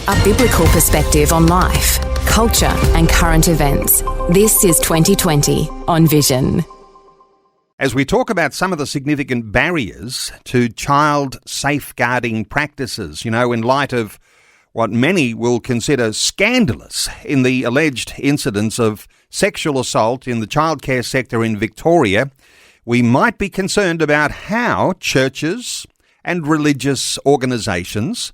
a biblical perspective on life, culture and current events. This is 2020 on Vision. As we talk about some of the significant barriers to child safeguarding practices, in light of what many will consider scandalous in the alleged incidents of sexual assault in the childcare sector in Victoria, we might be concerned about how churches and religious organisations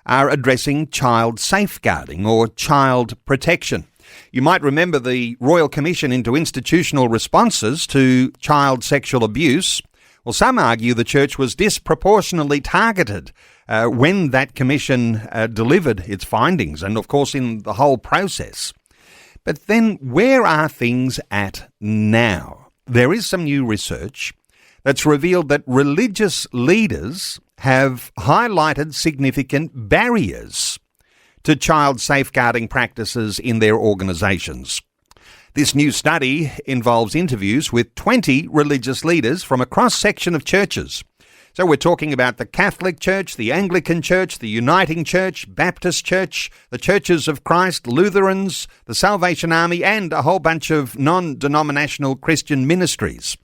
are addressing child safeguarding or child protection. You might remember the Royal Commission into Institutional Responses to Child Sexual Abuse. Well, some argue the church was disproportionately targeted when that commission delivered its findings and, of course, in the whole process. But then where are things at now? There is some new research that's revealed that religious leaders have highlighted significant barriers to child safeguarding practices in their organisations. This new study involves interviews with 20 religious leaders from a cross-section of churches. So we're talking about the Catholic Church, the Anglican Church, the Uniting Church, Baptist Church, the Churches of Christ, Lutherans, the Salvation Army, and a whole bunch of non-denominational Christian ministries.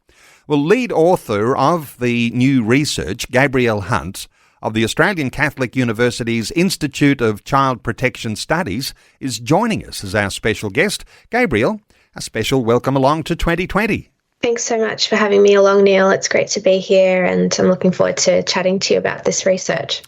Well, lead author of the new research, Gabrielle of the Australian Catholic University's Institute of Child Protection Studies, is joining us as our special guest. Gabrielle, a special welcome along to 2020. Thanks so much for having me along, Neil. It's great to be here and I'm looking forward to chatting to you about this research.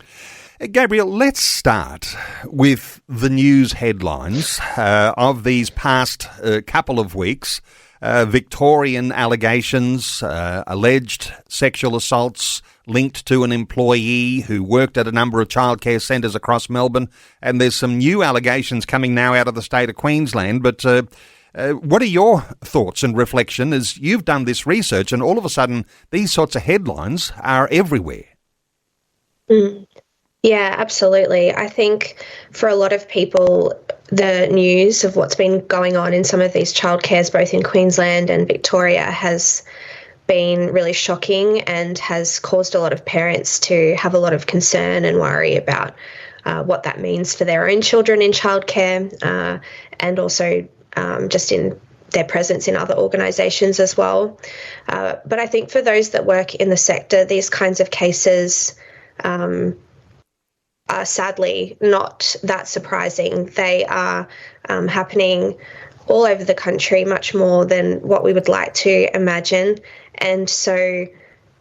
Gabrielle, let's start with the news headlines of these past couple of weeks. Victorian allegations, alleged sexual assaults linked to an employee who worked at a number of childcare centres across Melbourne. And there's some new allegations coming now out of the state of Queensland. But what are your thoughts and reflection as you've done this research and all of a sudden these sorts of headlines are everywhere? Yeah, absolutely. I think for a lot of people, the news of what's been going on in some of these childcares, both in Queensland and Victoria, has been really shocking and has caused a lot of parents to have a lot of concern and worry about what that means for their own children in childcare and also just in their presence in other organisations as well. But I think for those that work in the sector, these kinds of cases are sadly not that surprising. They are happening all over the country, much more than what we would like to imagine. And so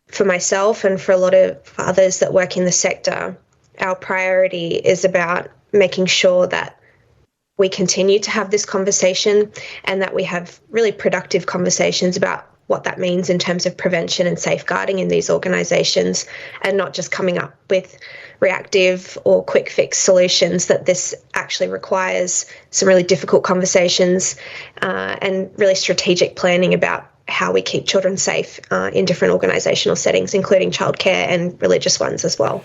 for myself and for a lot of others that work in the sector, our priority is about making sure that we continue to have this conversation and that we have really productive conversations about what that means in terms of prevention and safeguarding in these organisations, and not just coming up with reactive or quick fix solutions. That this actually requires some really difficult conversations and really strategic planning about how we keep children safe in different organisational settings, including childcare and religious ones as well.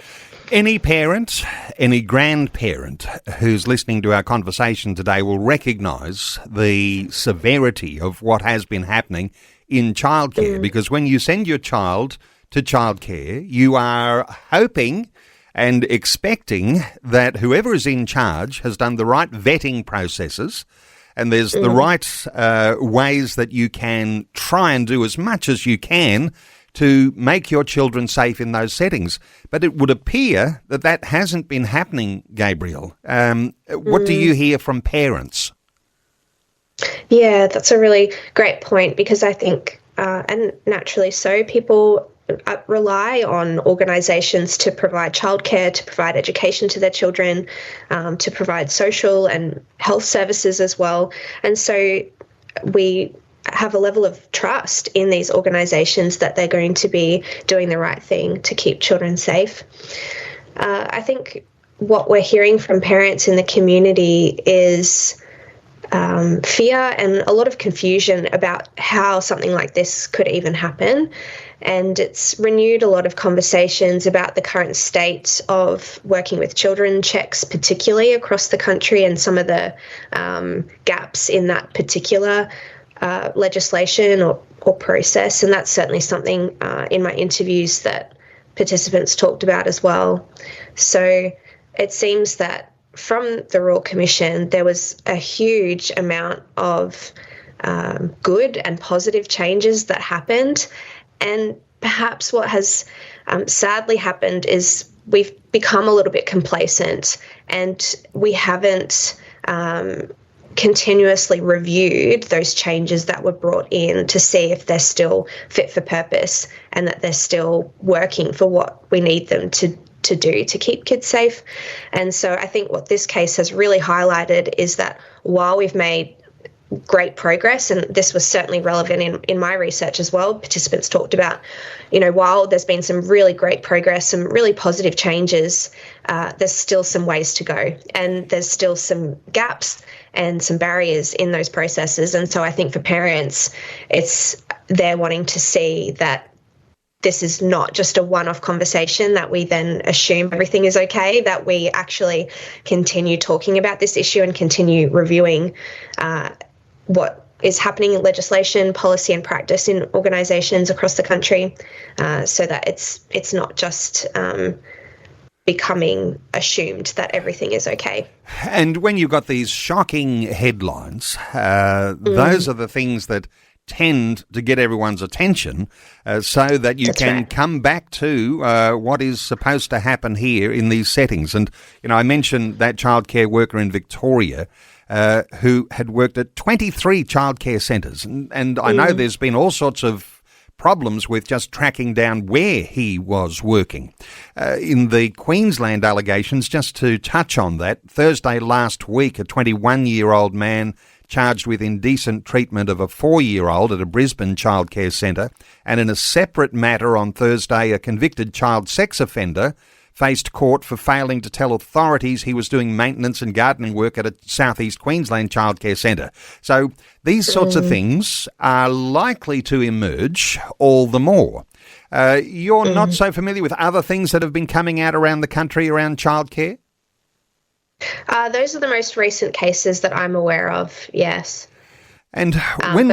Any parent, any grandparent who's listening to our conversation today will recognise the severity of what has been happening in childcare, because when you send your child to childcare, you are hoping and expecting that whoever is in charge has done the right vetting processes and there's the right ways that you can try and do as much as you can to make your children safe in those settings. But it would appear that that hasn't been happening, Gabrielle. What do you hear from parents? Yeah, that's a really great point, because I think, and naturally so, people rely on organisations to provide childcare, to provide education to their children, to provide social and health services as well. And so we have a level of trust in these organisations that they're going to be doing the right thing to keep children safe. I think what we're hearing from parents in the community is fear and a lot of confusion about how something like this could even happen. And it's renewed a lot of conversations about the current state of working with children checks, particularly across the country, and some of the gaps in that particular legislation or process. And that's certainly something in my interviews that participants talked about as well. So it seems that from the Royal Commission, there was a huge amount of good and positive changes that happened. And perhaps what has sadly happened is we've become a little bit complacent, and we haven't continuously reviewed those changes that were brought in to see if they're still fit for purpose and that they're still working for what we need them to do to keep kids safe. And so I think what this case has really highlighted is that while we've made great progress, and this was certainly relevant in my research as well, participants talked about, while there's been some really great progress, some really positive changes, there's still some ways to go, and there's still some gaps and some barriers in those processes. And so I think for parents, they're wanting to see that this is not just a one-off conversation, that we then assume everything is okay, that we actually continue talking about this issue and continue reviewing what is happening in legislation, policy and practice in organisations across the country, so that it's not just becoming assumed that everything is okay. And when you've got these shocking headlines, those are the things that tend to get everyone's attention, so that you can come back to what is supposed to happen here in these settings. And, I mentioned that childcare worker in Victoria who had worked at 23 childcare centres. And I know there's been all sorts of problems with just tracking down where he was working. In the Queensland allegations, just to touch on that, Thursday last week, a 21-year-old man charged with indecent treatment of a 4-year-old at a Brisbane childcare centre, and in a separate matter on Thursday, a convicted child sex offender faced court for failing to tell authorities he was doing maintenance and gardening work at a southeast Queensland childcare centre. So these sorts of things are likely to emerge all the more. You're not so familiar with other things that have been coming out around the country around childcare? Those are the most recent cases that I'm aware of, yes. And when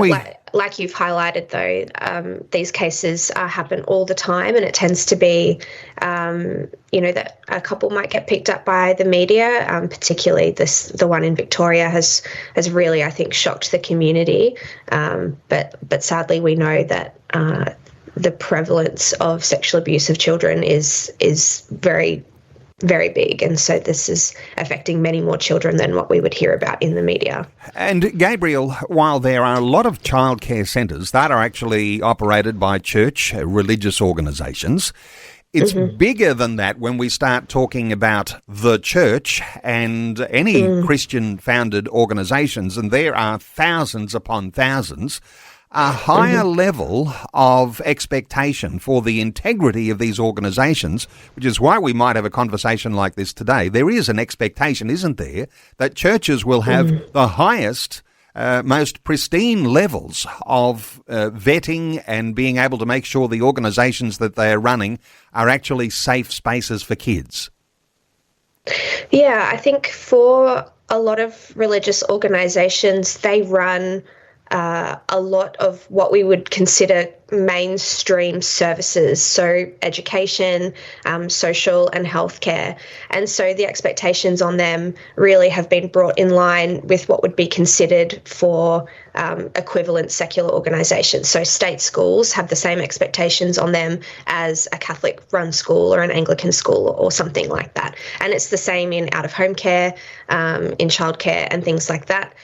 like you've highlighted, though, these cases happen all the time, and it tends to be, that a couple might get picked up by the media. Particularly the one in Victoria has really, I think, shocked the community. But sadly, we know that the prevalence of sexual abuse of children is very, very big, and so this is affecting many more children than what we would hear about in the media. And Gabrielle, while there are a lot of childcare centres that are actually operated by church, religious organisations, it's bigger than that when we start talking about the church and any Christian-founded organisations, and there are thousands upon thousands. A higher level of expectation for the integrity of these organisations, which is why we might have a conversation like this today. There is an expectation, isn't there, that churches will have the highest, most pristine levels of vetting and being able to make sure the organisations that they are running are actually safe spaces for kids. Yeah, I think for a lot of religious organisations, they run a lot of what we would consider mainstream services, so education, social and healthcare. And so the expectations on them really have been brought in line with what would be considered for equivalent secular organisations. So state schools have the same expectations on them as a Catholic-run school or an Anglican school or something like that. And it's the same in out-of-home care, in childcare and things like that,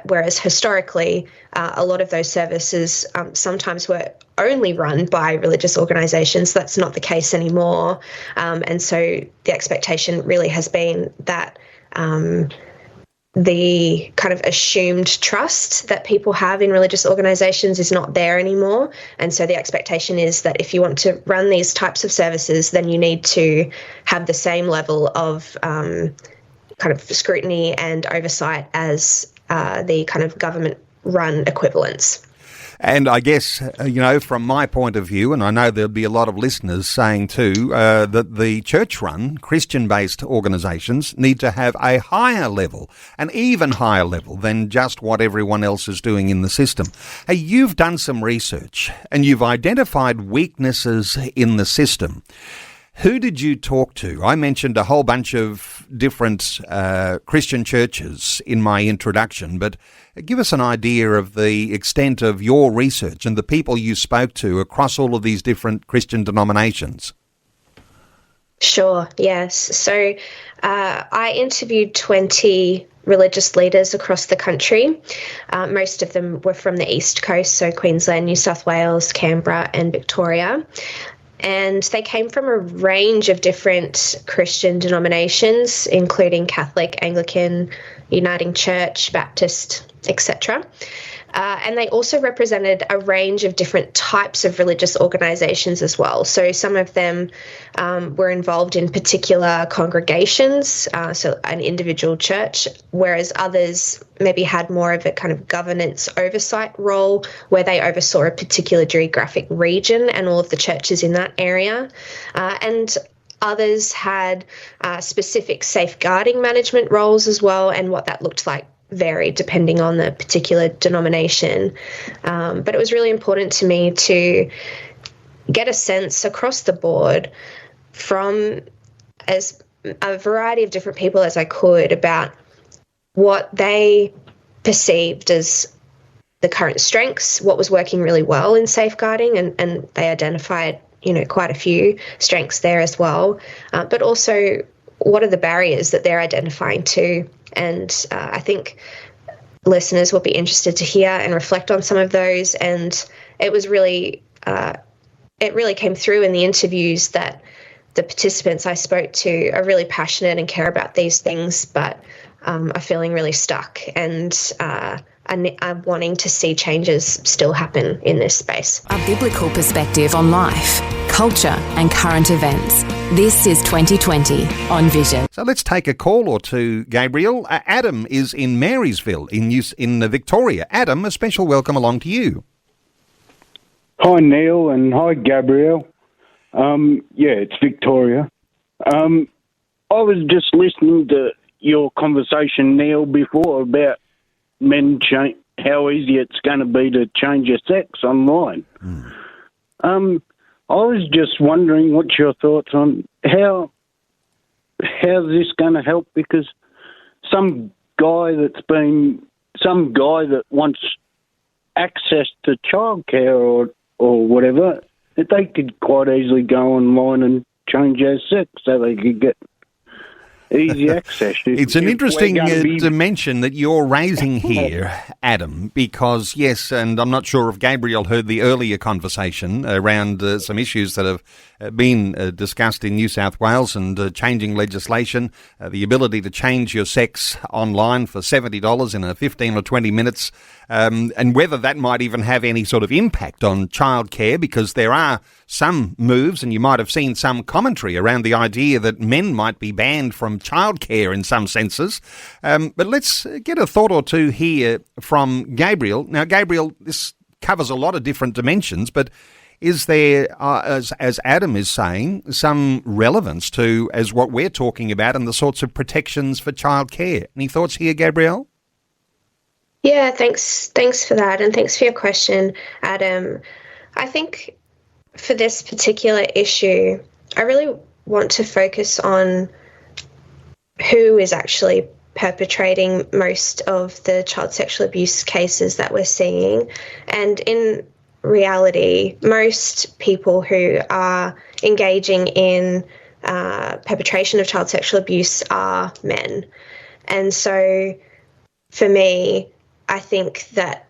whereas historically a lot of those services sometimes were only run by religious organisations. That's not the case anymore. And so the expectation really has been that the kind of assumed trust that people have in religious organisations is not there anymore. And so the expectation is that if you want to run these types of services, then you need to have the same level of kind of scrutiny and oversight as the kind of government-run equivalents. And I guess, from my point of view, and I know there'll be a lot of listeners saying too, that the church-run, Christian-based organisations need to have a higher level, an even higher level than just what everyone else is doing in the system. Hey, you've done some research and you've identified weaknesses in the system. Who did you talk to? I mentioned a whole bunch of different Christian churches in my introduction, but give us an idea of the extent of your research and the people you spoke to across all of these different Christian denominations. Sure, yes. So I interviewed 20 religious leaders across the country. Most of them were from the East Coast, so Queensland, New South Wales, Canberra and Victoria. And they came from a range of different Christian denominations, including Catholic, Anglican, Uniting Church, Baptist, etc. And they also represented a range of different types of religious organisations as well. So some of them were involved in particular congregations, so an individual church, whereas others maybe had more of a kind of governance oversight role where they oversaw a particular geographic region and all of the churches in that area. And others had specific safeguarding management roles as well, and what that looked like varied depending on the particular denomination. But it was really important to me to get a sense across the board from as a variety of different people as I could about what they perceived as the current strengths, what was working really well in safeguarding, and they identified, quite a few strengths there as well, but also what are the barriers that they're identifying too. And I think listeners will be interested to hear and reflect on some of those. And it was really, it really came through in the interviews that the participants I spoke to are really passionate and care about these things, but are feeling really stuck and are wanting to see changes still happen in this space. A biblical perspective on life, culture and current events. This is 2020 on Vision. So let's take a call or two, Gabrielle. Adam is in Marysville in Victoria. Adam, a special welcome along to you. Hi, Neil, and hi, Gabrielle. It's Victoria. I was just listening to your conversation, Neil, before about men how easy it's going to be to change your sex online. I was just wondering what's your thoughts on how's this going to help, because some guy that wants access to childcare or whatever, they could quite easily go online and change their sex so they could get easy access. It's an interesting dimension that you're raising here, Adam, because, yes, and I'm not sure if Gabrielle heard the earlier conversation around some issues that have been discussed in New South Wales and changing legislation, the ability to change your sex online for $70 in 15 or 20 minutes, and whether that might even have any sort of impact on childcare, because there are some moves, and you might have seen some commentary around the idea that men might be banned from childcare in some senses. But let's get a thought or two here from Gabrielle. Now, Gabrielle, this covers a lot of different dimensions, but is there, as Adam is saying, some relevance to as what we're talking about and the sorts of protections for childcare? Any thoughts here, Gabrielle? Yeah, thanks for that, and thanks for your question, Adam. I think for this particular issue, I really want to focus on who is actually perpetrating most of the child sexual abuse cases that we're seeing. And in reality, most people who are engaging in perpetration of child sexual abuse are men. And so for me, I think that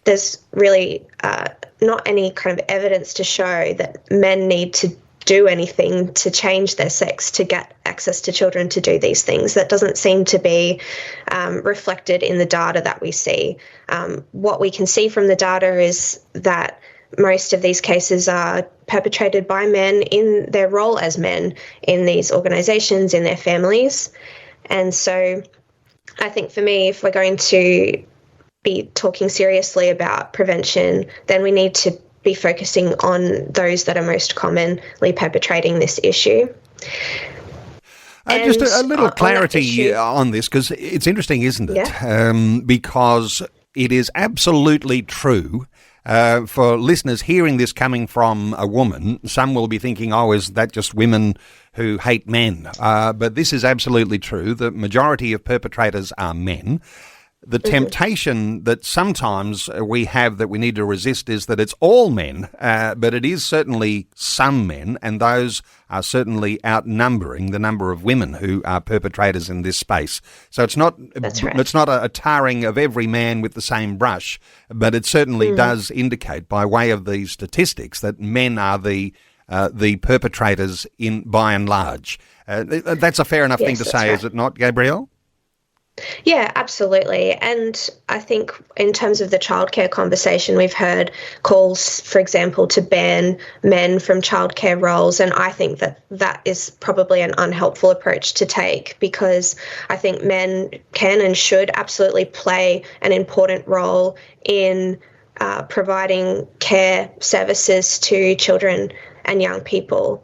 there's really not any kind of evidence to show that men need to do anything to change their sex to get access to children to do these things. That doesn't seem to be reflected in the data that we see. What we can see from the data is that most of these cases are perpetrated by men in their role as men in these organisations, in their families. And so I think for me, if we're going to be talking seriously about prevention, then we need to be focusing on those that are most commonly perpetrating this issue. Just a little clarity on this, because it's interesting, isn't it? Yeah. Because it is absolutely true For listeners hearing this coming from a woman, some will be thinking, oh, is that just women who hate men? But this is absolutely true. The majority of perpetrators are men. The temptation that sometimes we have that we need to resist is that it's all men, but it is certainly some men, and those are certainly outnumbering the number of women who are perpetrators in this space. So it's not it's not a tarring of every man with the same brush, but it certainly does indicate, by way of these statistics, that men are the perpetrators by and large. That's a fair enough thing to say, is it not, Gabrielle? Yeah, absolutely. And I think in terms of the childcare conversation, we've heard calls, for example, to ban men from childcare roles. And I think that is probably an unhelpful approach to take, because I think men can and should absolutely play an important role in providing care services to children and young people.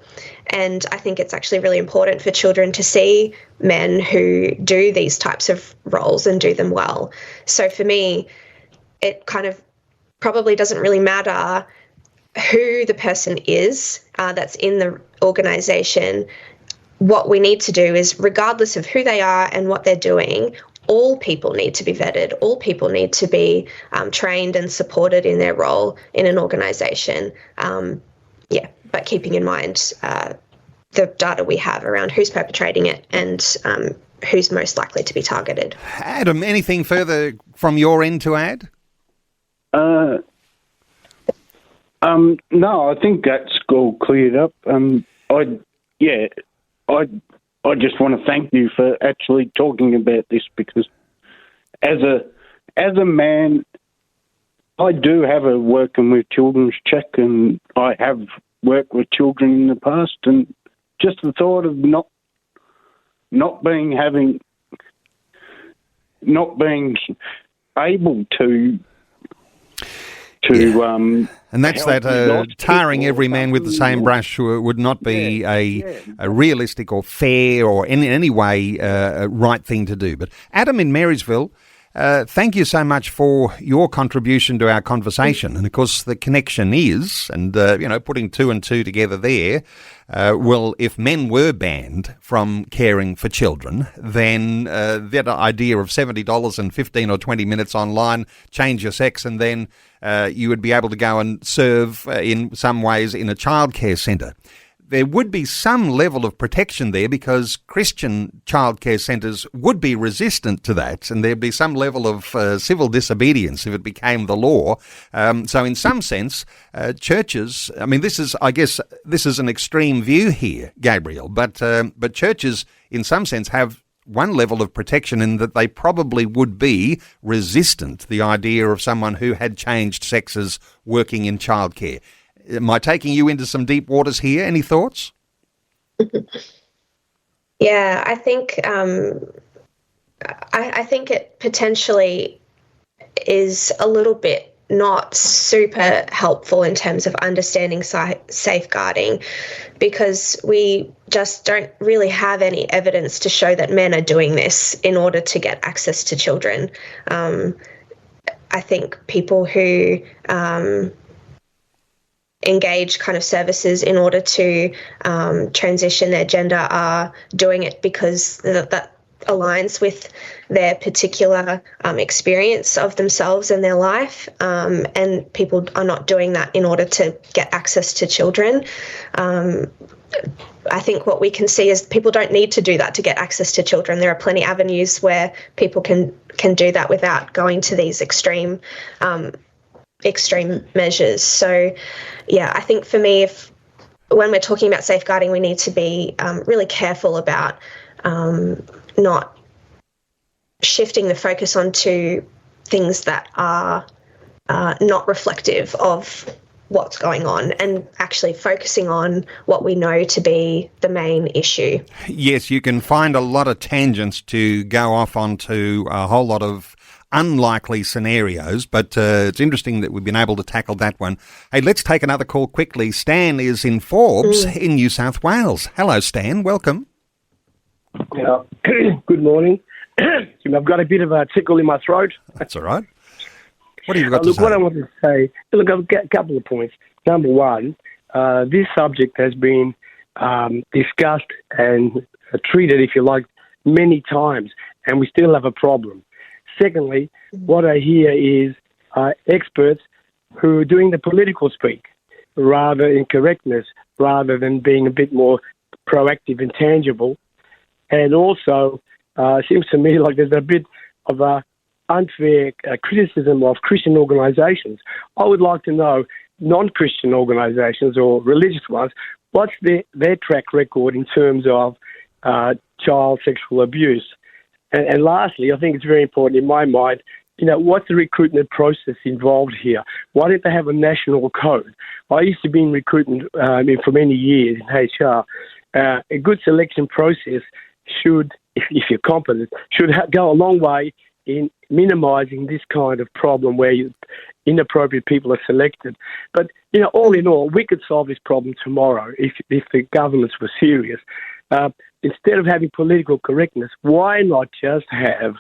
And I think it's actually really important for children to see men who do these types of roles and do them well. So for me, it kind of probably doesn't really matter who the person is that's in the organisation. What we need to do is, regardless of who they are and what they're doing, all people need to be vetted. All people need to be trained and supported in their role in an organisation. But keeping in mind the data we have around who's perpetrating it and who's most likely to be targeted. Adam, anything further from your end to add? No, I think that's all cleared up. I just want to thank you for actually talking about this, because as a man, I do have a working with children's check, and I have worked with children in the past, and just the thought of not being able to and that's that tarring every man with the same brush would not be a realistic or fair or in any way a right thing to do. But Adam in Marysville, thank you so much for your contribution to our conversation. And of course, the connection is, and putting two and two together there, well, if men were banned from caring for children, then that idea of $70 and 15 or 20 minutes online, change your sex, and then you would be able to go and serve in some ways in a childcare centre. There would be some level of protection there, because Christian childcare centres would be resistant to that, and there'd be some level of civil disobedience if it became the law. So in some sense, churches, I mean, this is an extreme view here, Gabrielle, but churches in some sense have one level of protection in that they probably would be resistant to the idea of someone who had changed sexes working in childcare. Am I taking you into some deep waters here? Any thoughts? Yeah, I think I think it potentially is a little bit not super helpful in terms of understanding safeguarding, because we just don't really have any evidence to show that men are doing this in order to get access to children. I think people who engage kind of services in order to transition their gender are doing it because that aligns with their particular experience of themselves and their life, and people are not doing that in order to get access to children. I think what we can see is people don't need to do that to get access to children. There are plenty of avenues where people can do that without going to these extreme measures. So, yeah, I think for me, when we're talking about safeguarding, we need to be really careful about not shifting the focus onto things that are not reflective of what's going on, and actually focusing on what we know to be the main issue. Yes, you can find a lot of tangents to go off onto a whole lot of unlikely scenarios, but it's interesting that we've been able to tackle that one. Hey, let's take another call quickly. Stan is in Forbes in New South Wales. Hello, Stan. Welcome. Yeah. Good morning. I've got a bit of a tickle in my throat. That's all right. What have you got to Look, say? what I want to say, look, I've got a couple of points. Number one, this subject has been discussed and treated, if you like, many times, and we still have a problem. Secondly, what I hear is experts who are doing the political speak rather in correctness, rather than being a bit more proactive and tangible. And also, it seems to me like there's a bit of a unfair criticism of Christian organisations. I would like to know non-Christian organisations or religious ones, what's their track record in terms of child sexual abuse? And lastly, I think it's very important in my mind, what's the recruitment process involved here? Why don't they have a national code? I used to be in recruitment for many years in HR. A good selection process should, if you're competent, should go a long way in minimising this kind of problem where inappropriate people are selected. But, all in all, we could solve this problem tomorrow if the governments were serious. Instead of having political correctness, why not just have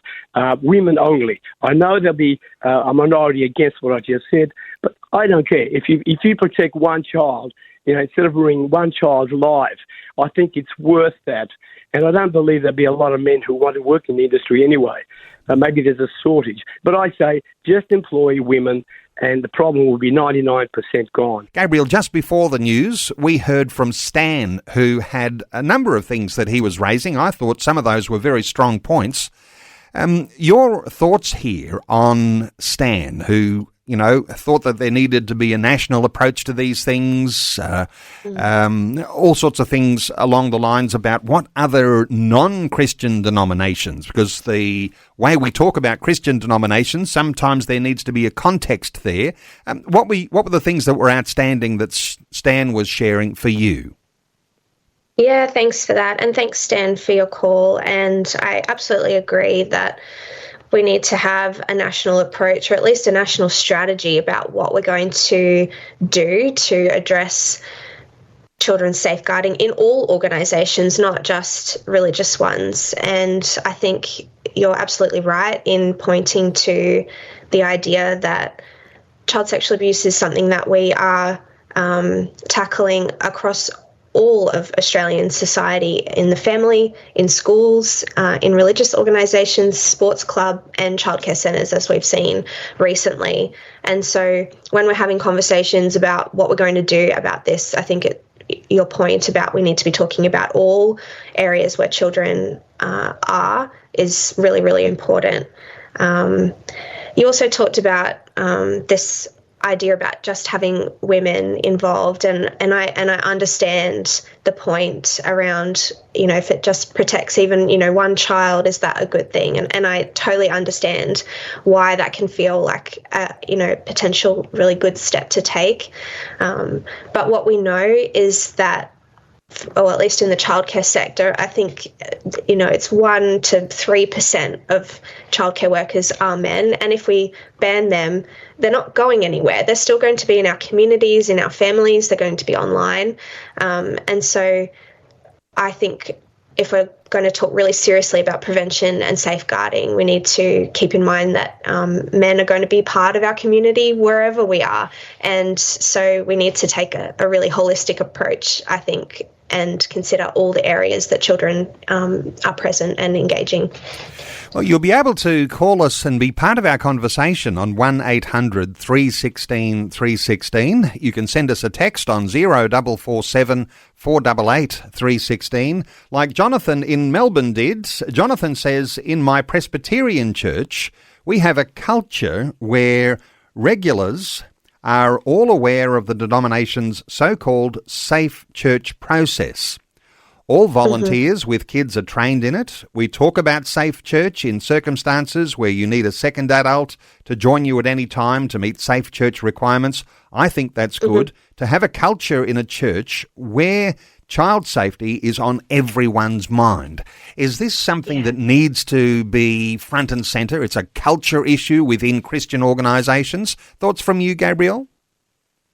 women only? I know there'll be a minority against what I just said, but I don't care. If you protect one child, instead of ruining one child's life, I think it's worth that. And I don't believe there'll be a lot of men who want to work in the industry anyway. Maybe there's a shortage. But I say just employ women and the problem will be 99% gone. Gabrielle, just before the news, we heard from Stan, who had a number of things that he was raising. I thought some of those were very strong points. Your thoughts here on Stan, who thought that there needed to be a national approach to these things, all sorts of things along the lines about what other non-Christian denominations, because the way we talk about Christian denominations, sometimes there needs to be a context there. What were the things that were outstanding that Stan was sharing for you? Yeah, thanks for that. And thanks, Stan, for your call. And I absolutely agree that we need to have a national approach, or at least a national strategy about what we're going to do to address children's safeguarding in all organisations, not just religious ones. And I think you're absolutely right in pointing to the idea that child sexual abuse is something that we are tackling across all of Australian society, in the family, in schools, in religious organisations, sports club and childcare centres, as we've seen recently. And so when we're having conversations about what we're going to do about this, I think your point about we need to be talking about all areas where children are is really, really important. You also talked about this idea about just having women involved, and I understand the point around, if it just protects even, one child, is that a good thing? And I totally understand why that can feel like a, potential really good step to take. But what we know is that, or at least in the childcare sector, I think, it's 1% to 3% of childcare workers are men. And if we ban them, they're not going anywhere. They're still going to be in our communities, in our families. They're going to be online. And so I think if we're going to talk really seriously about prevention and safeguarding, we need to keep in mind that men are going to be part of our community wherever we are. And so we need to take a really holistic approach, I think, and consider all the areas that children are present and engaging. Well, you'll be able to call us and be part of our conversation on 1800 316 316. You can send us a text on 0447 488 316, like Jonathan in Melbourne did. Jonathan says, in my Presbyterian church, we have a culture where regulars are all aware of the denomination's so-called safe church process. All volunteers with kids are trained in it. We talk about safe church in circumstances where you need a second adult to join you at any time to meet safe church requirements. I think that's good. To have a culture in a church where child safety is on everyone's mind. Is this something that needs to be front and centre? It's a culture issue within Christian organisations. Thoughts from you, Gabrielle?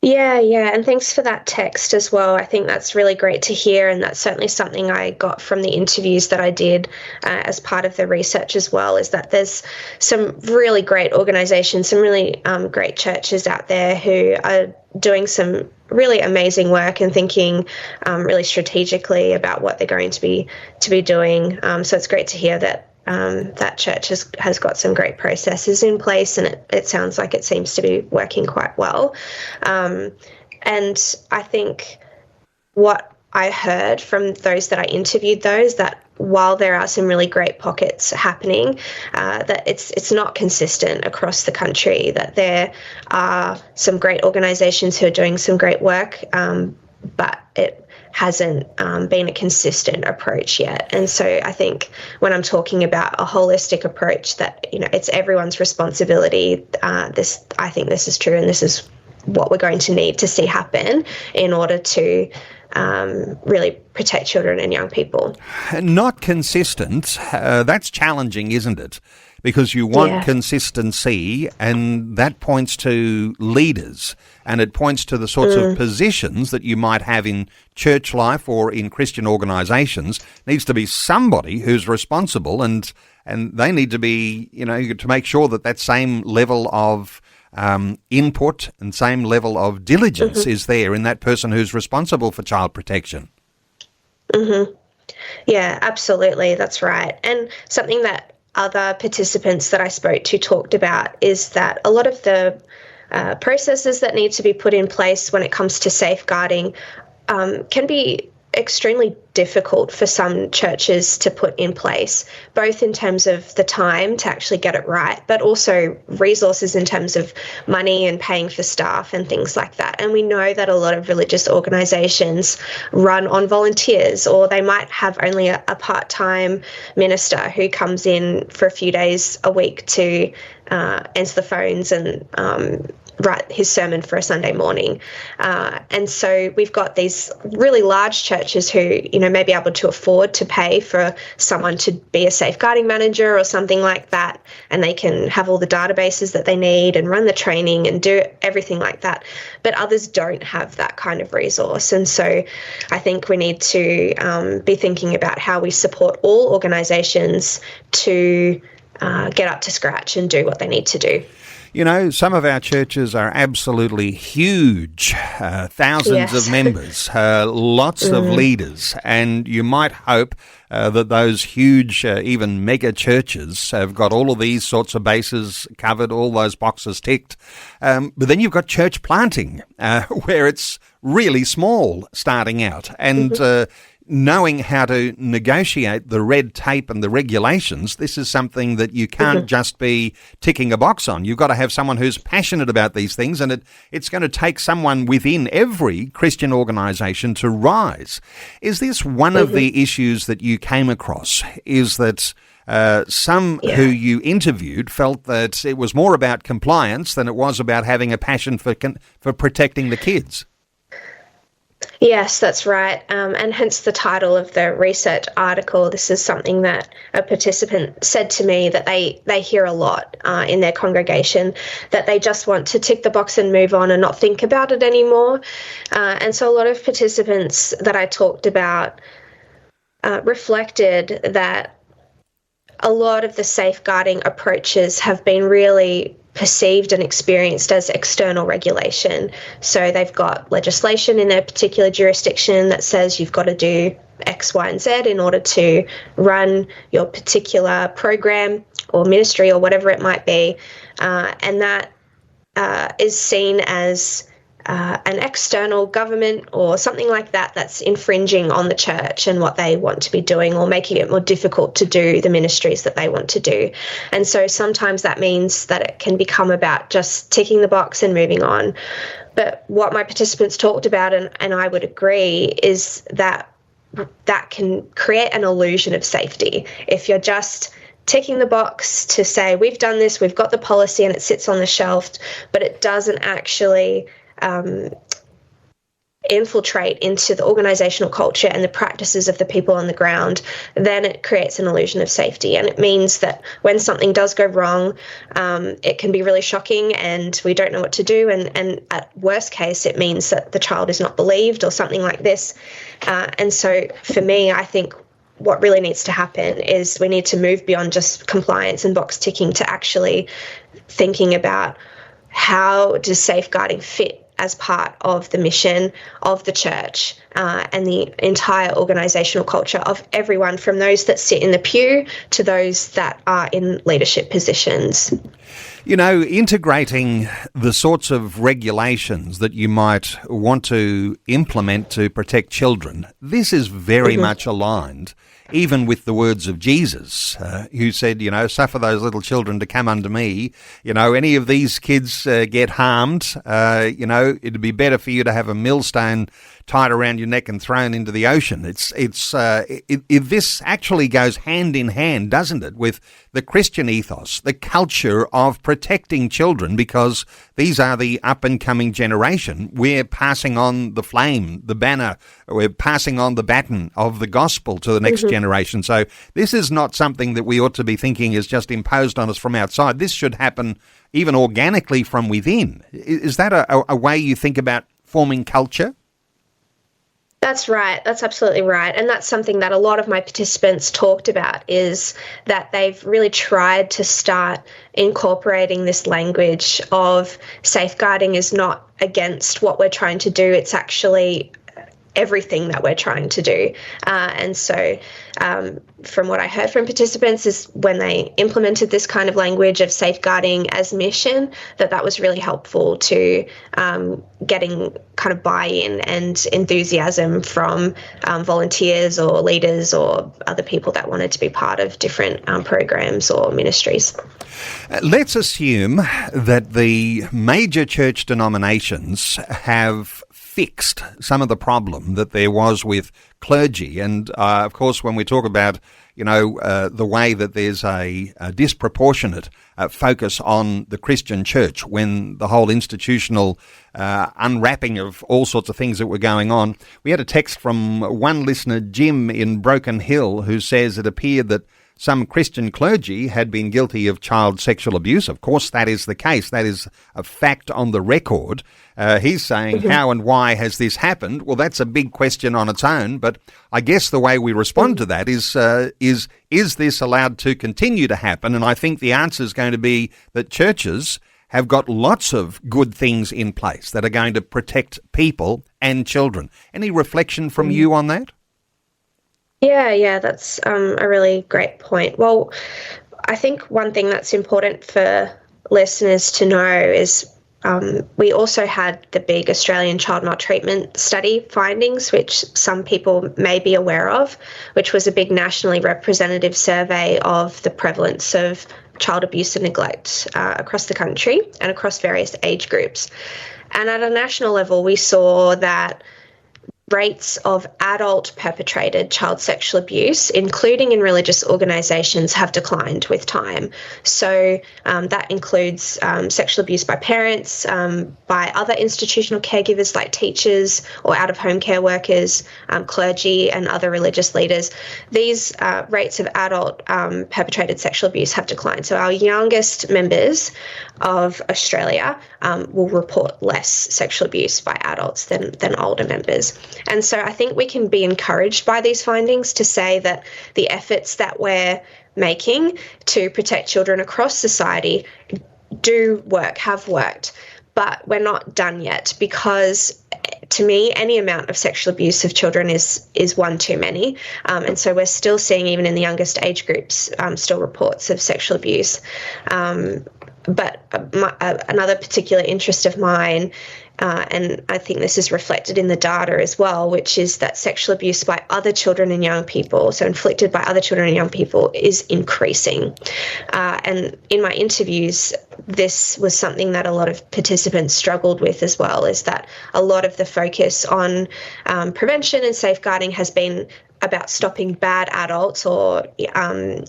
Yeah, and thanks for that text as well. I think that's really great to hear, and that's certainly something I got from the interviews that I did as part of the research as well, is that there's some really great organisations, some really great churches out there who are doing some really amazing work and thinking really strategically about what they're going to be doing. So it's great to hear that that church has got some great processes in place, and it sounds like it seems to be working quite well. And I think what I heard from those that I interviewed, those that while there are some really great pockets happening, that it's not consistent across the country, that there are some great organisations who are doing some great work, but it hasn't been a consistent approach yet. And so I think when I'm talking about a holistic approach, that, you know, it's everyone's responsibility. I think this is true, and this is what we're going to need to see happen in order to really protect children and young people. Not consistent, that's challenging, isn't it? Because you want consistency, and that points to leaders, and it points to the sorts of positions that you might have in church life or in Christian organisations. Needs to be somebody who's responsible, and they need to be, you know, to make sure that that same level of input and same level of diligence is there in that person who's responsible for child protection. Yeah, absolutely. That's right. And something that other participants that I spoke to talked about is that a lot of the processes that need to be put in place when it comes to safeguarding can be extremely difficult for some churches to put in place, both in terms of the time to actually get it right, but also resources in terms of money and paying for staff and things like that. And we know that a lot of religious organisations run on volunteers, or they might have only a part-time minister who comes in for a few days a week to answer the phones and write his sermon for a Sunday morning. And so we've got these really large churches who, you know, may be able to afford to pay for someone to be a safeguarding manager or something like that, and they can have all the databases that they need and run the training and do everything like that. But others don't have that kind of resource. And so I think we need to be thinking about how we support all organisations to get up to scratch and do what they need to do. You know, some of our churches are absolutely huge, thousands of members, lots of leaders, and you might hope that those huge, even mega churches have got all of these sorts of bases covered, all those boxes ticked. But then you've got church planting, where it's really small starting out, and knowing how to negotiate the red tape and the regulations, this is something that you can't just be ticking a box on. You've got to have someone who's passionate about these things, and it's going to take someone within every Christian organisation to rise. Is this one of the issues that you came across, is that some who you interviewed felt that it was more about compliance than it was about having a passion for protecting the kids? Yes, that's right. And hence the title of the research article. This is something that a participant said to me that they hear a lot in their congregation, that they just want to tick the box and move on and not think about it anymore. And so a lot of participants that I talked about reflected that a lot of the safeguarding approaches have been really perceived and experienced as external regulation. So they've got legislation in their particular jurisdiction that says you've got to do X, Y, and Z in order to run your particular program or ministry or whatever it might be. And that is seen as an external government or something like that that's infringing on the church and what they want to be doing, or making it more difficult to do the ministries that they want to do. And so sometimes that means that it can become about just ticking the box and moving on. But what my participants talked about, and I would agree, is that can create an illusion of safety. If you're just ticking the box to say, we've done this, we've got the policy, and it sits on the shelf, but it doesn't actually infiltrate into the organisational culture and the practices of the people on the ground, then it creates an illusion of safety. And it means that when something does go wrong, it can be really shocking and we don't know what to do. And at worst case, it means that the child is not believed or something like this. And so for me, I think what really needs to happen is we need to move beyond just compliance and box ticking to actually thinking about how does safeguarding fit as part of the mission of the church and the entire organisational culture of everyone, from those that sit in the pew to those that are in leadership positions. You know, integrating the sorts of regulations that you might want to implement to protect children, this is very much aligned even with the words of Jesus, who said, you know, suffer those little children to come unto me. You know, any of these kids get harmed, you know, it'd be better for you to have a millstone tied around your neck and thrown into the ocean. This actually goes hand in hand, doesn't it, with the Christian ethos, the culture of protecting children, because these are the up-and-coming generation. We're passing on the flame, the banner, we're passing on the baton of the gospel to the next generation. So this is not something that we ought to be thinking is just imposed on us from outside. This should happen even organically from within. Is that a way you think about forming culture? That's right. That's absolutely right. And that's something that a lot of my participants talked about, is that they've really tried to start incorporating this language of safeguarding is not against what we're trying to do. It's actually everything that we're trying to do. And so from what I heard from participants is when they implemented this kind of language of safeguarding as mission, that was really helpful to getting kind of buy-in and enthusiasm from volunteers or leaders or other people that wanted to be part of different programs or ministries. Let's assume that the major church denominations have fixed some of the problem that there was with clergy. And, of course, when we talk about, you know, the way that there's a disproportionate focus on the Christian church when the whole institutional unwrapping of all sorts of things that were going on. We had a text from one listener, Jim in Broken Hill, who says it appeared that some Christian clergy had been guilty of child sexual abuse. Of course, that is the case. That is a fact on the record. He's saying, how and why has this happened? Well, that's a big question on its own. But I guess the way we respond to that is this allowed to continue to happen? And I think the answer is going to be that churches have got lots of good things in place that are going to protect people and children. Any reflection from you on that? Yeah, that's a really great point. Well, I think one thing that's important for listeners to know is we also had the big Australian child maltreatment study findings, which some people may be aware of, which was a big nationally representative survey of the prevalence of child abuse and neglect across the country and across various age groups. And at a national level, we saw that rates of adult perpetrated child sexual abuse, including in religious organisations, have declined with time. So that includes sexual abuse by parents, by other institutional caregivers like teachers or out-of-home care workers, clergy and other religious leaders. These rates of adult perpetrated sexual abuse have declined. So our youngest members of Australia will report less sexual abuse by adults than older members. And so I think we can be encouraged by these findings to say that the efforts that we're making to protect children across society do work, have worked, but we're not done yet, because to me, any amount of sexual abuse of children is one too many. And so we're still seeing, even in the youngest age groups, still reports of sexual abuse. But another particular interest of mine, and I think this is reflected in the data as well, which is that sexual abuse by other children and young people, so inflicted by other children and young people, is increasing. And in my interviews, this was something that a lot of participants struggled with as well, is that a lot of the focus on prevention and safeguarding has been about stopping bad adults or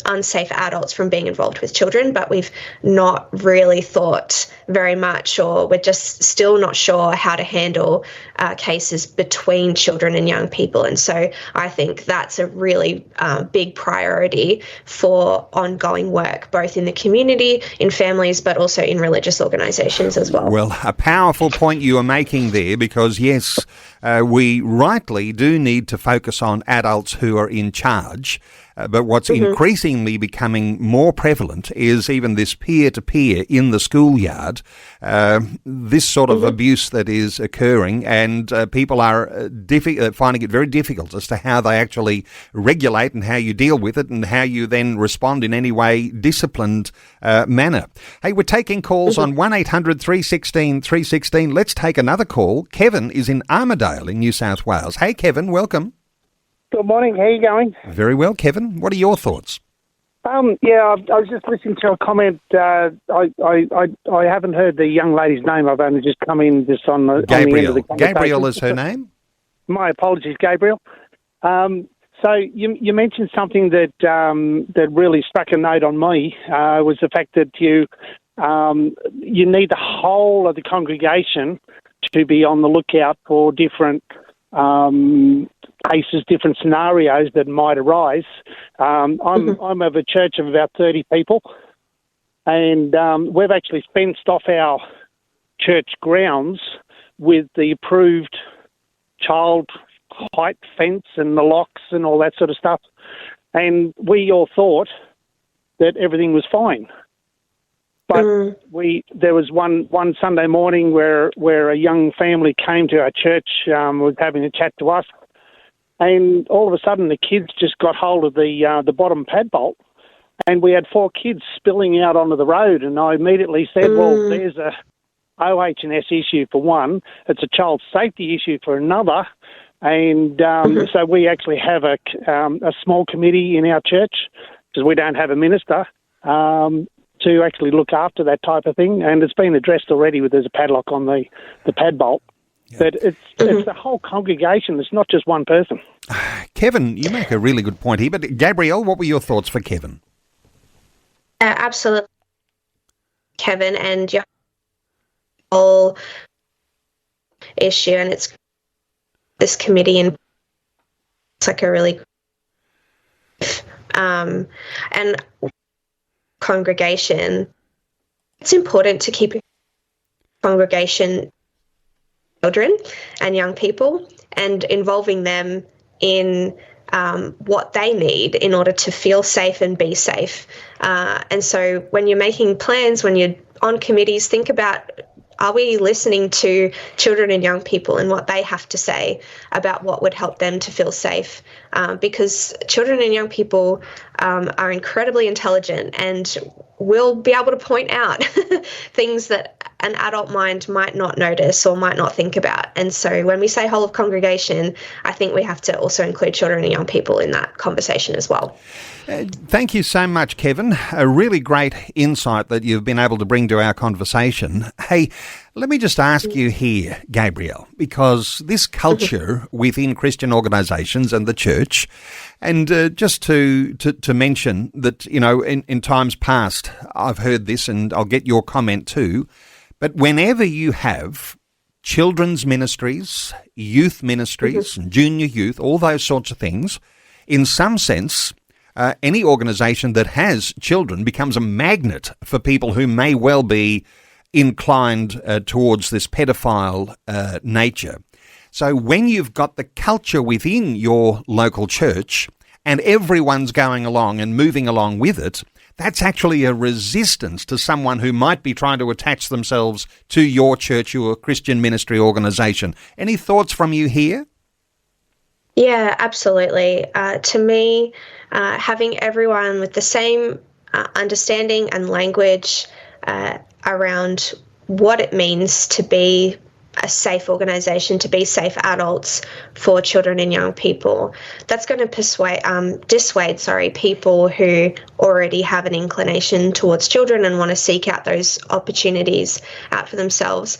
unsafe adults from being involved with children, but we've not really thought very much, or we're just still not sure how to handle cases between children and young people. And so I think that's a really big priority for ongoing work, both in the community, in families, but also in religious organisations as well. Well, a powerful point you are making there, because yes, we rightly do need to focus on adults who are in charge. But what's increasingly becoming more prevalent is even this peer-to-peer in the schoolyard, this sort of abuse that is occurring, and people are finding it very difficult as to how they actually regulate and how you deal with it and how you then respond in any way disciplined manner. Hey, we're taking calls on 1800 316 316. Let's take another call. Kevin is in Armidale in New South Wales. Hey, Kevin, welcome. Good morning. How are you going? Very well, Kevin. What are your thoughts? I was just listening to a comment. I haven't heard the young lady's name. I've only just come in just on the Gabrielle. on the end of the conversation. Gabrielle is her name? My apologies, Gabrielle. So you mentioned something that really struck a note on me, was the fact that you need the whole of the congregation to be on the lookout for different cases, different scenarios that might arise. I'm of a church of about 30 people, and we've actually fenced off our church grounds with the approved child height fence and the locks and all that sort of stuff. And we all thought that everything was fine. But there was one Sunday morning where a young family came to our church, was having a chat to us, and all of a sudden the kids just got hold of the bottom pad bolt, and we had 4 kids spilling out onto the road. And I immediately said, well, there's a OH&S issue for one, it's a child safety issue for another, and so we actually have a small committee in our church, because we don't have a minister, to actually look after that type of thing, and it's been addressed already with there's a padlock on the pad bolt. Yeah. But it's the whole congregation, it's not just one person. Kevin, you make a really good point here, but Gabrielle, what were your thoughts for Kevin? Absolutely, Kevin, and your whole issue, and it's this committee, and it's like a really and congregation. It's important to keep congregation children and young people and involving them in what they need in order to feel safe and be safe. And so when you're making plans, when you're on committees, think about, are we listening to children and young people and what they have to say about what would help them to feel safe? Because children and young people are incredibly intelligent and will be able to point out things that an adult mind might not notice or might not think about. And so when we say whole of congregation, I think we have to also include children and young people in that conversation as well. Thank you so much, Kevin. A really great insight that you've been able to bring to our conversation. Hey, let me just ask you here, Gabrielle, because this culture within Christian organisations and the church, and just to mention that, you know, in times past, I've heard this, and I'll get your comment too, but whenever you have children's ministries, youth ministries, and junior youth, all those sorts of things, in some sense, any organisation that has children becomes a magnet for people who may well be inclined towards this pedophile nature. So when you've got the culture within your local church and everyone's going along and moving along with it, that's actually a resistance to someone who might be trying to attach themselves to your church, your Christian ministry organisation. Any thoughts from you here? Yeah, absolutely. To me, having everyone with the same understanding and language around what it means to be a safe organisation, to be safe adults for children and young people, that's going to dissuade people who already have an inclination towards children and want to seek out those opportunities out for themselves.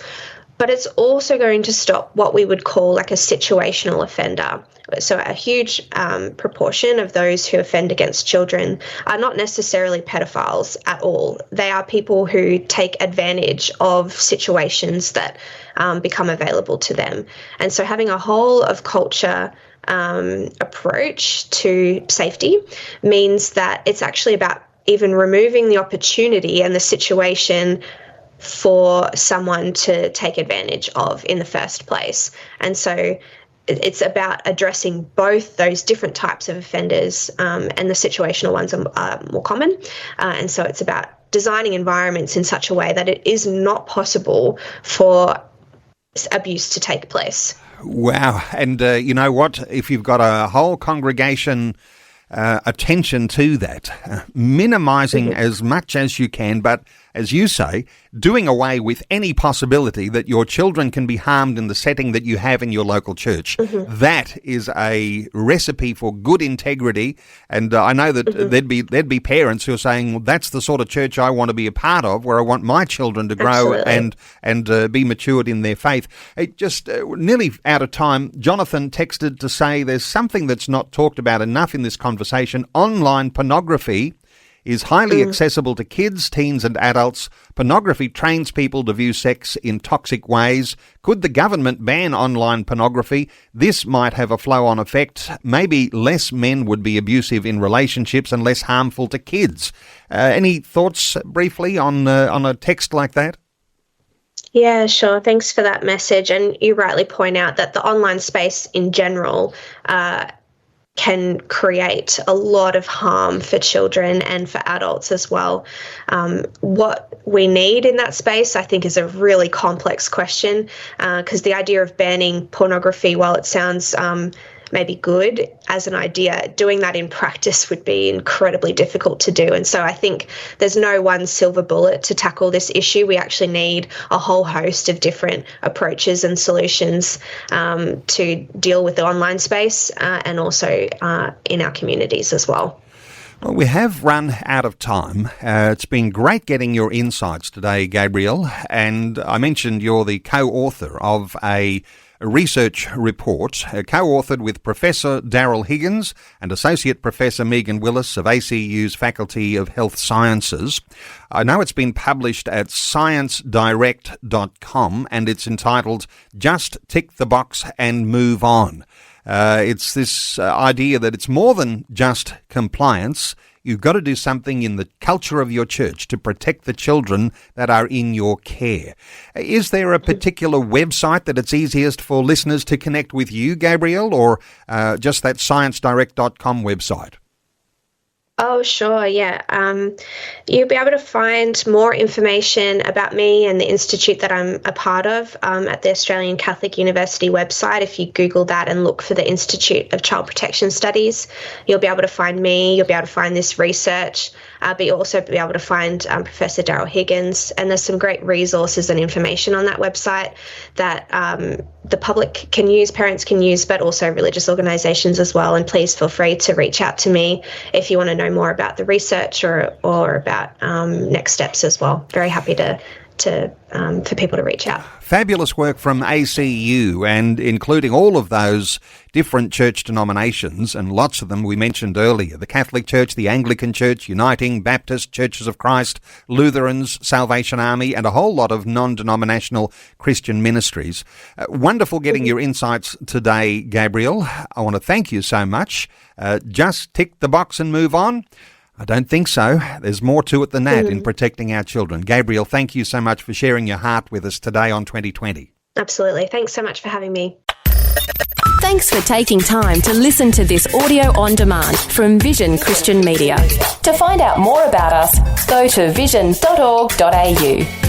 but it's also going to stop what we would call like a situational offender. So a huge proportion of those who offend against children are not necessarily pedophiles at all. They are people who take advantage of situations that become available to them. And so having a whole of culture approach to safety means that it's actually about even removing the opportunity and the situation for someone to take advantage of in the first place. And so it's about addressing both those different types of offenders, and the situational ones are more common. And so it's about designing environments in such a way that it is not possible for abuse to take place. Wow. And you know what? If you've got a whole congregation attention to that, minimising as much as you can, but as you say, doing away with any possibility that your children can be harmed in the setting that you have in your local church. That is a recipe for good integrity. And I know that there'd be parents who are saying, well, that's the sort of church I want to be a part of, where I want my children to grow and be matured in their faith. Just nearly out of time, Jonathan texted to say there's something that's not talked about enough in this conversation. Online pornography is highly accessible to kids, teens and adults. Pornography trains people to view sex in toxic ways. Could the government ban online pornography? This might have a flow-on effect. Maybe less men would be abusive in relationships and less harmful to kids. Any thoughts briefly on a text like that? Yeah, sure. Thanks for that message. And you rightly point out that the online space in general can create a lot of harm for children and for adults as well. What we need in that space, I think, is a really complex question, because the idea of banning pornography, while it sounds maybe good as an idea, doing that in practice would be incredibly difficult to do. And so I think there's no one silver bullet to tackle this issue. We actually need a whole host of different approaches and solutions to deal with the online space and also in our communities as well. Well, we have run out of time. It's been great getting your insights today, Gabrielle. And I mentioned you're the co-author of a research report, co-authored with Professor Daryl Higgins and Associate Professor Megan Willis of ACU's Faculty of Health Sciences. I know it's been published at sciencedirect.com and it's entitled Just Tick the Box and Move On. It's this idea that it's more than just compliance. You've got to do something in the culture of your church to protect the children that are in your care. Is there a particular website that it's easiest for listeners to connect with you, Gabrielle, or just that sciencedirect.com website? Oh, sure, yeah. You'll be able to find more information about me and the institute that I'm a part of at the Australian Catholic University website. If you Google that and look for the Institute of Child Protection Studies, you'll be able to find me, you'll be able to find this research, but you'll also be able to find Professor Daryl Higgins. And there's some great resources and information on that website that the public can use, parents can use, but also religious organisations as well. And please feel free to reach out to me if you want to know more about the research or about next steps as well. Very happy to for people to reach out. Fabulous work from ACU, and including all of those different church denominations, and lots of them we mentioned earlier: the Catholic Church, the Anglican Church, Uniting, Baptist, Churches of Christ, Lutherans, Salvation Army, and a whole lot of non-denominational Christian ministries. Wonderful getting your insights today, Gabrielle. I want to thank you so much. Just tick the box and move on? I don't think so. There's more to it than that in protecting our children. Gabrielle, thank you so much for sharing your heart with us today on 2020. Absolutely. Thanks so much for having me. Thanks for taking time to listen to this audio on demand from Vision Christian Media. To find out more about us, go to vision.org.au.